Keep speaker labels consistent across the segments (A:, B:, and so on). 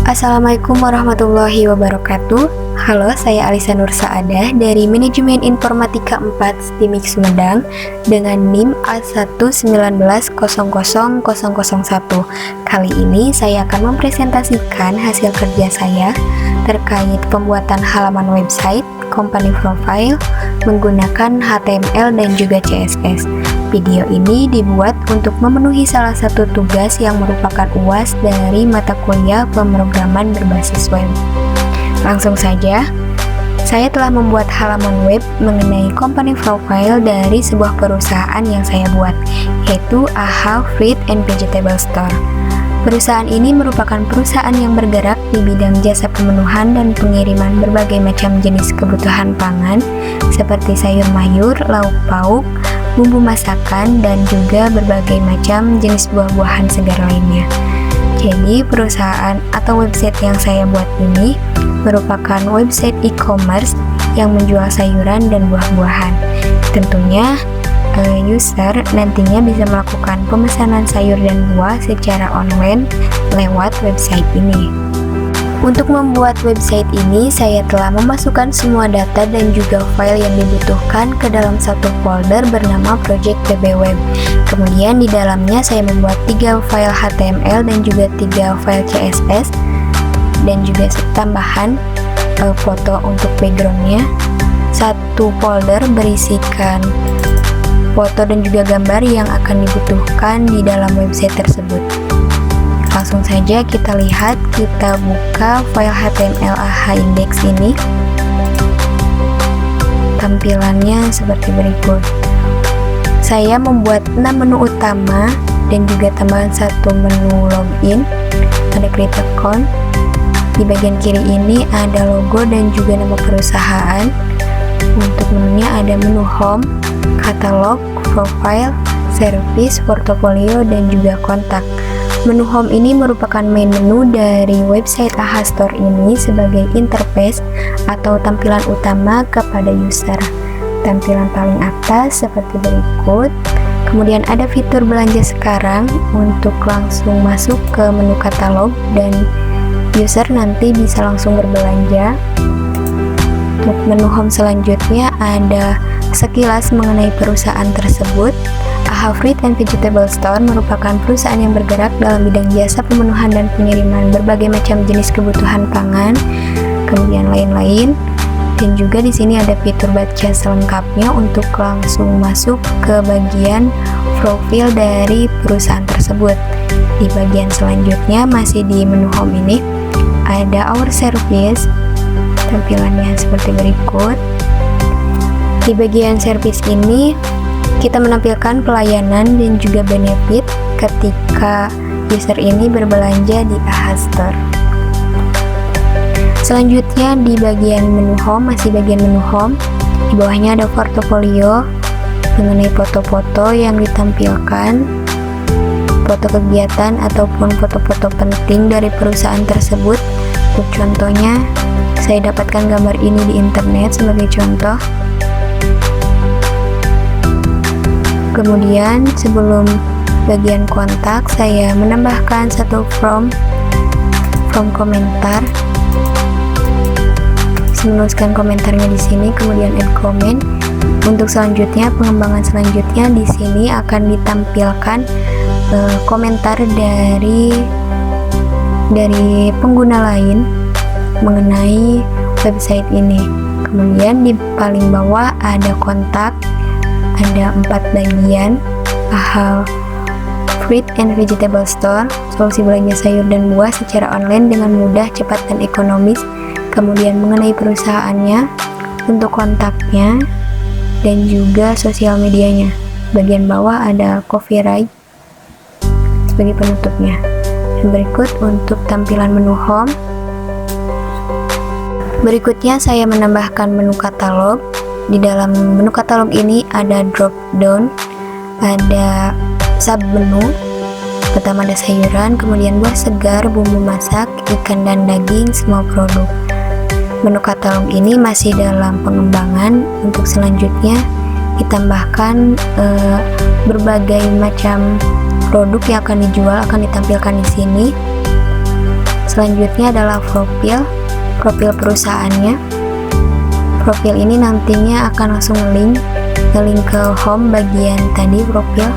A: Assalamualaikum warahmatullahi wabarakatuh. Halo, saya Alisa Nur Saadah dari Manajemen Informatika 4 STIMIK Sumedang dengan NIM A119000001. Kali ini saya akan mempresentasikan hasil kerja saya terkait pembuatan halaman website, company profile, menggunakan HTML dan juga CSS. Video ini dibuat untuk memenuhi salah satu tugas yang merupakan UAS dari mata kuliah pemrograman berbasis web. Langsung saja, saya telah membuat halaman web mengenai company profile dari sebuah perusahaan yang saya buat, yaitu AHA Fruit and Vegetable Store. Perusahaan ini merupakan perusahaan yang bergerak di bidang jasa pemenuhan dan pengiriman berbagai macam jenis kebutuhan pangan, seperti sayur mayur, lauk pauk, bumbu masakan, dan juga berbagai macam jenis buah-buahan segar lainnya. Jadi, perusahaan atau website yang saya buat ini merupakan website e-commerce yang menjual sayuran dan buah-buahan. Tentunya, user nantinya bisa melakukan pemesanan sayur dan buah secara online lewat website ini. Untuk membuat website ini, saya telah memasukkan semua data dan juga file yang dibutuhkan ke dalam satu folder bernama Project PB Web. Kemudian di dalamnya saya membuat 3 file HTML dan juga 3 file CSS dan juga tambahan foto untuk backgroundnya. Satu folder berisikan foto dan juga gambar yang akan dibutuhkan di dalam website tersebut. Langsung saja kita lihat, kita buka file HTML AHA Index ini. Tampilannya seperti berikut. Saya membuat 6 menu utama dan juga tambahan 1 menu login. Ada create account. Di bagian kiri ini ada logo dan juga nama perusahaan. Untuk menunya ada menu home, katalog, profile, service, portofolio, dan juga kontak. Menu home ini merupakan main menu dari website AHA Store ini sebagai interface atau tampilan utama kepada user. Tampilan paling atas seperti berikut. Kemudian ada fitur belanja sekarang untuk langsung masuk ke menu katalog dan user nanti bisa langsung berbelanja. Untuk menu home selanjutnya ada sekilas mengenai perusahaan tersebut. AHA Fruit and Vegetable Store merupakan perusahaan yang bergerak dalam bidang jasa pemenuhan dan pengiriman berbagai macam jenis kebutuhan pangan, kemudian lain-lain. Dan juga di sini ada fitur baca selengkapnya untuk langsung masuk ke bagian profil dari perusahaan tersebut. Di bagian selanjutnya masih di menu home ini ada our service. Tampilannya seperti berikut. Di bagian service ini kita menampilkan pelayanan dan juga benefit ketika user ini berbelanja di AHA Store. Selanjutnya di bagian menu home, masih bagian menu home, di bawahnya ada portofolio mengenai foto-foto yang ditampilkan, foto kegiatan ataupun foto-foto penting dari perusahaan tersebut. Untuk contohnya, saya dapatkan gambar ini di internet sebagai contoh. Kemudian sebelum bagian kontak, saya menambahkan satu form komentar. Saya menuliskan komentarnya di sini, kemudian add comment. Untuk selanjutnya, pengembangan selanjutnya di sini akan ditampilkan komentar dari pengguna lain mengenai website ini. Kemudian di paling bawah ada kontak. Ada 4 bagian. AHA Fruit and Vegetable Store, solusi belanja sayur dan buah secara online dengan mudah, cepat, dan ekonomis. Kemudian mengenai perusahaannya, untuk kontaknya, dan juga sosial medianya. Bagian bawah ada copyright sebagai penutupnya. Dan berikut untuk tampilan menu home. Berikutnya saya menambahkan menu katalog. Di dalam menu katalog ini ada drop down, ada sub menu. Pertama ada sayuran, kemudian buah segar, bumbu masak, ikan dan daging, semua produk. Menu katalog ini masih dalam pengembangan. Untuk selanjutnya ditambahkan berbagai macam produk yang akan dijual akan ditampilkan di sini. Selanjutnya adalah profil perusahaannya. Profil ini nantinya akan langsung ngelink ke home bagian tadi profil.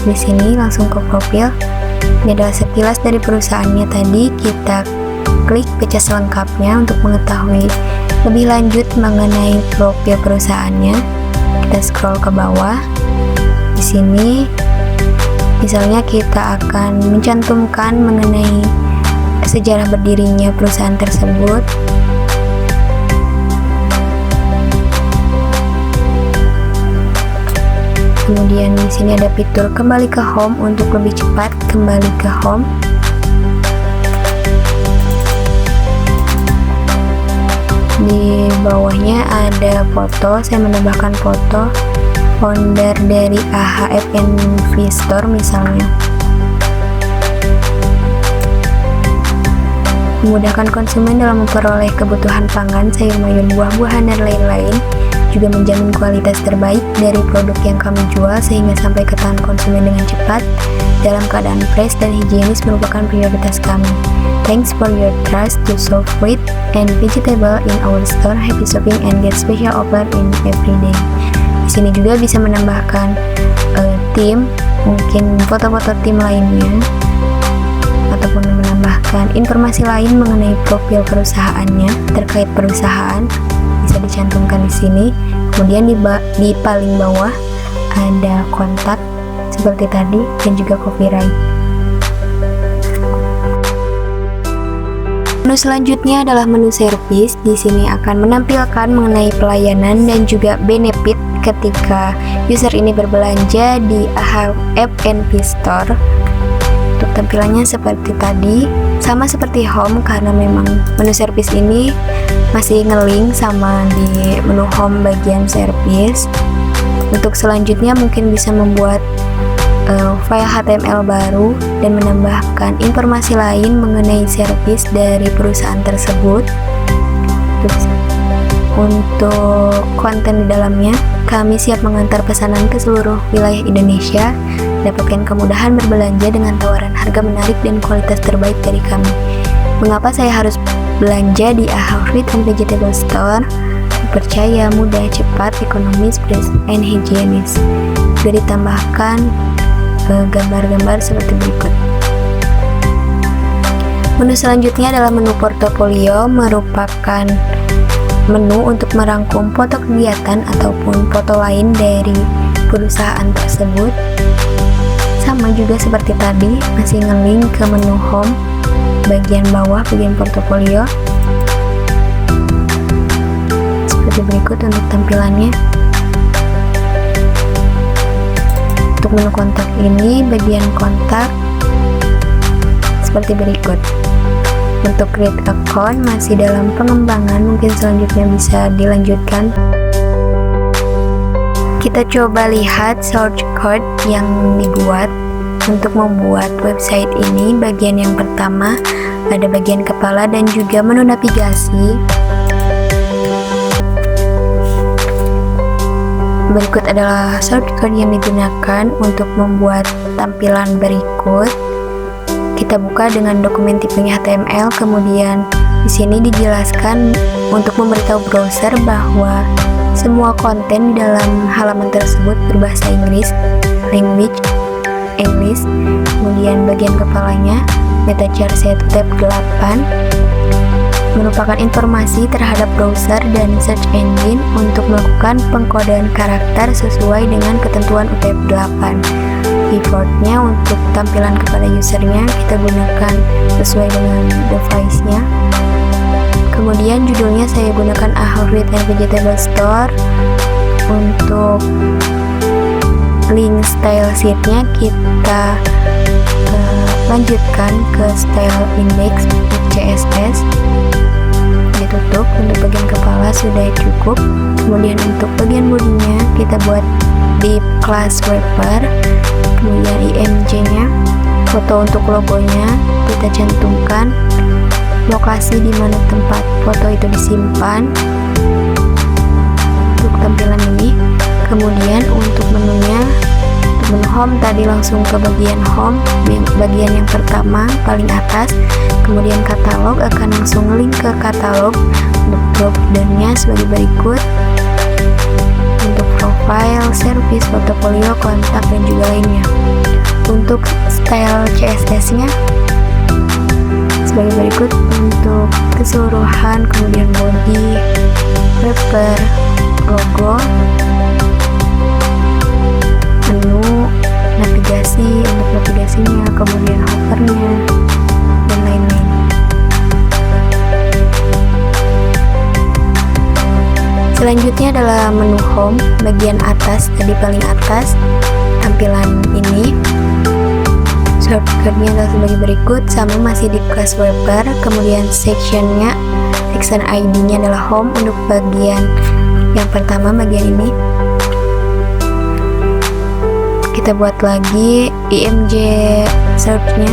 A: Di sini langsung ke profil. Ini adalah sekilas dari perusahaannya tadi. Kita klik baca selengkapnya untuk mengetahui lebih lanjut mengenai profil perusahaannya. Kita scroll ke bawah. Di sini misalnya kita akan mencantumkan mengenai sejarah berdirinya perusahaan tersebut. Kemudian di sini ada fitur kembali ke home untuk lebih cepat kembali ke home. Di bawahnya ada foto, saya menambahkan foto founder dari AHFNV Store misalnya. Memudahkan konsumen dalam memperoleh kebutuhan pangan, sayur mayur, buah-buahan, dan lain-lain. Juga menjamin kualitas terbaik dari produk yang kami jual sehingga sampai ke tangan konsumen dengan cepat dalam keadaan fresh dan higienis merupakan prioritas kami. Thanks for your trust to shop fruit and vegetable in our store. Happy shopping and get special offer in every day. Di sini juga bisa menambahkan tim, mungkin foto-foto tim lainnya, ataupun menambahkan informasi lain mengenai profil perusahaannya terkait perusahaan bisa dicantumkan di sini. Kemudian di paling bawah ada kontak seperti tadi dan juga copyright. Menu selanjutnya adalah menu service. Di sini akan menampilkan mengenai pelayanan dan juga benefit ketika user ini berbelanja di AHFNV Store. Untuk tampilannya seperti tadi, sama seperti home karena memang menu service ini masih ngelink sama di menu home bagian service. Untuk selanjutnya mungkin bisa membuat file HTML baru dan menambahkan informasi lain mengenai service dari perusahaan tersebut. Untuk konten di dalamnya, kami siap mengantar pesanan ke seluruh wilayah Indonesia. Dapatkan kemudahan berbelanja dengan tawaran harga menarik dan kualitas terbaik dari kami. Mengapa saya harus belanja di AHA Fruit and Vegetable Store? Percaya, mudah, cepat, ekonomis, fresh, and higienis. Juga ditambahkan gambar-gambar seperti berikut. Menu selanjutnya adalah menu portofolio, merupakan menu untuk merangkum foto kegiatan ataupun foto lain dari perusahaan tersebut. Sama juga seperti tadi, masih ngelink ke menu home bagian bawah, bagian portofolio. Seperti berikut untuk tampilannya. Untuk menu kontak ini, bagian kontak seperti berikut. Untuk create account masih dalam pengembangan, mungkin selanjutnya bisa dilanjutkan. Kita coba lihat search code yang dibuat untuk membuat website ini. Bagian yang pertama ada bagian kepala dan juga menu navigasi. Berikut adalah search code yang digunakan untuk membuat tampilan berikut. Kita buka dengan dokumen tipenya HTML, kemudian di sini dijelaskan untuk memberitahu browser bahwa semua konten di dalam halaman tersebut berbahasa Inggris, language English. Kemudian bagian kepalanya meta charset tab 8 merupakan informasi terhadap browser dan search engine untuk melakukan pengkodean karakter sesuai dengan ketentuan UTF-8. Keyboardnya untuk tampilan kepada usernya kita gunakan sesuai dengan device-nya. Kemudian judulnya saya gunakan AHA Fruit and Vegetable Store. Untuk link style sheet-nya kita lanjutkan ke style index CSS. Ditutup. Untuk bagian kepala sudah cukup. Kemudian untuk bagian bodinya kita buat div class wrapper. Kemudian img-nya, foto untuk logonya kita cantumkan, lokasi di mana tempat foto itu disimpan untuk tampilan ini. Kemudian untuk menunya Untuk menu home tadi langsung ke bagian home, bagian yang pertama paling atas, kemudian katalog akan langsung link ke katalog. Untuk drop down-nya sebagai berikut. Untuk profile, service, portofolio, kontak, dan juga lainnya. Untuk style CSS-nya sebagai berikut. Untuk keseluruhan, kemudian body, wrapper, logo, menu, navigasi, untuk navigasinya, kemudian hovernya, dan lain-lain. Selanjutnya adalah menu home, bagian atas, tadi paling atas, tampilan ini. Shortcut-nya adalah sebagai berikut, sama masih di class wrapper, kemudian section ID-nya adalah home. Untuk bagian yang pertama, bagian ini kita buat lagi img search-nya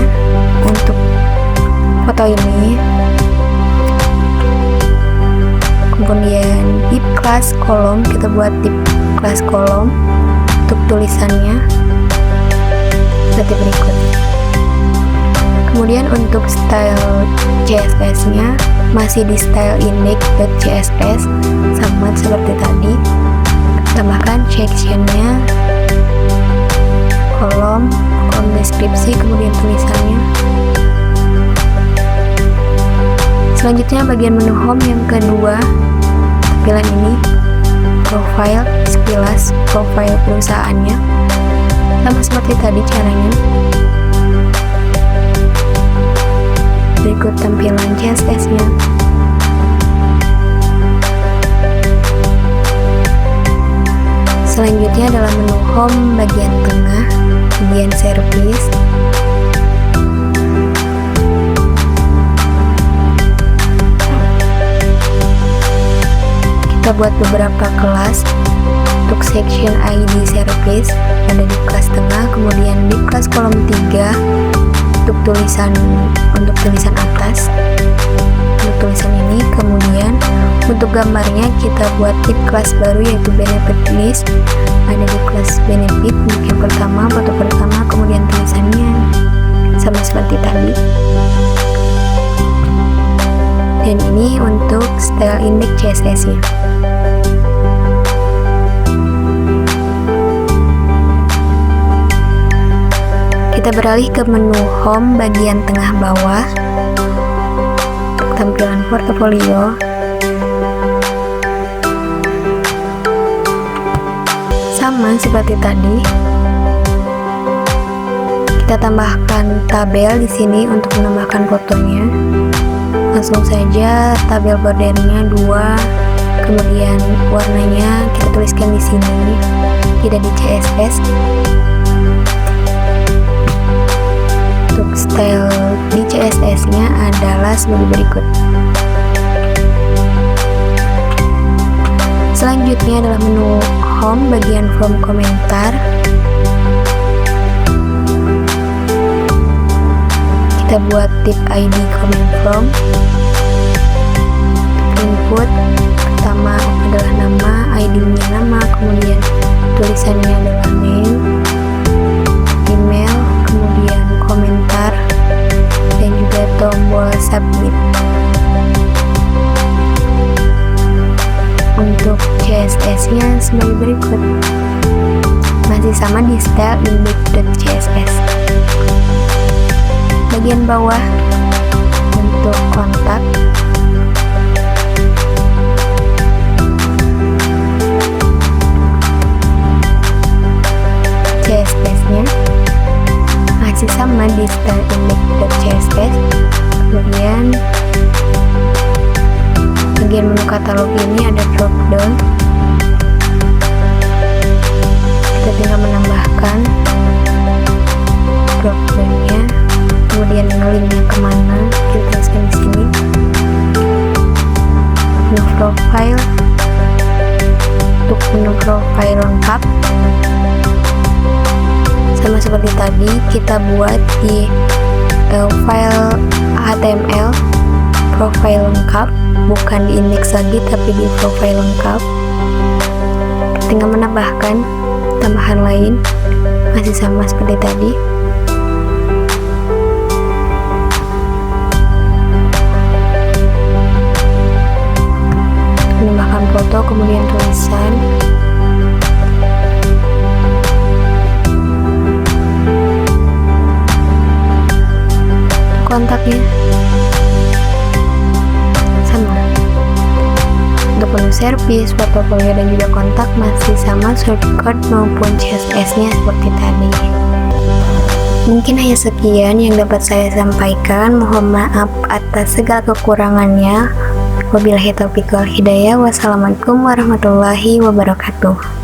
A: untuk foto ini, kemudian div class kolom, kita buat div class kolom. Untuk tulisannya seperti berikut. Kemudian untuk style CSS-nya masih di style index.css, sama seperti tadi. Tambahkan section-nya, kolom deskripsi, kemudian tulisannya. Selanjutnya bagian menu home yang kedua, tampilan ini, profile, sekilas profile perusahaannya, sama seperti tadi caranya. Berikut tampilan CSS-nya. Selanjutnya adalah menu home bagian tengah, bagian service. Kita buat beberapa kelas. Untuk section ID service ada di kelas tengah, kemudian di kelas kolom 3 untuk tulisan atas, untuk tulisan ini. Kemudian untuk gambarnya kita buat tip kelas baru yaitu benefit list, ada di kelas benefit. Untuk yang pertama, foto pertama, kemudian tulisannya sama seperti tadi. Dan ini untuk style index CSS nya. Kita beralih ke menu home bagian tengah bawah. Tampilan portofolio. Sama seperti tadi. Kita tambahkan tabel di sini untuk menambahkan fotonya. Langsung saja tabel bordernya 2, kemudian warnanya kita tuliskan di sini, tidak di CSS. Untuk style di CSS-nya adalah sebagai berikut. Selanjutnya adalah menu home bagian form komentar. Kita buat tip ID comment from. Input pertama adalah nama, ID-nya nama, kemudian tulisannya adalah name, email, kemudian komentar, dan juga tombol submit. Untuk CSS-nya sebagai berikut, masih sama di style index.css. Bagian bawah untuk kontak, CSS-nya masih sama di style index.css. Kemudian bagian menu katalog ini ada drop down, kita tinggal menambahkan drop down-nya, kemudian linknya kemana kita tuliskan di sini. Menu profile, untuk menu profile lengkap sama seperti tadi, kita buat di file HTML profile lengkap, bukan di index lagi tapi di profile lengkap. Tinggal menambahkan tambahan lain, masih sama seperti tadi. Menambahkan foto, kemudian tulisan. Kontaknya sama. Untuk menu servis, portofolio dan juga kontak masih sama, shortcut maupun CSS-nya seperti tadi. Mungkin hanya sekian yang dapat saya sampaikan. Mohon maaf atas segala kekurangannya. Wabillahi taufiq wal hidayah. Wassalamualaikum warahmatullahi wabarakatuh.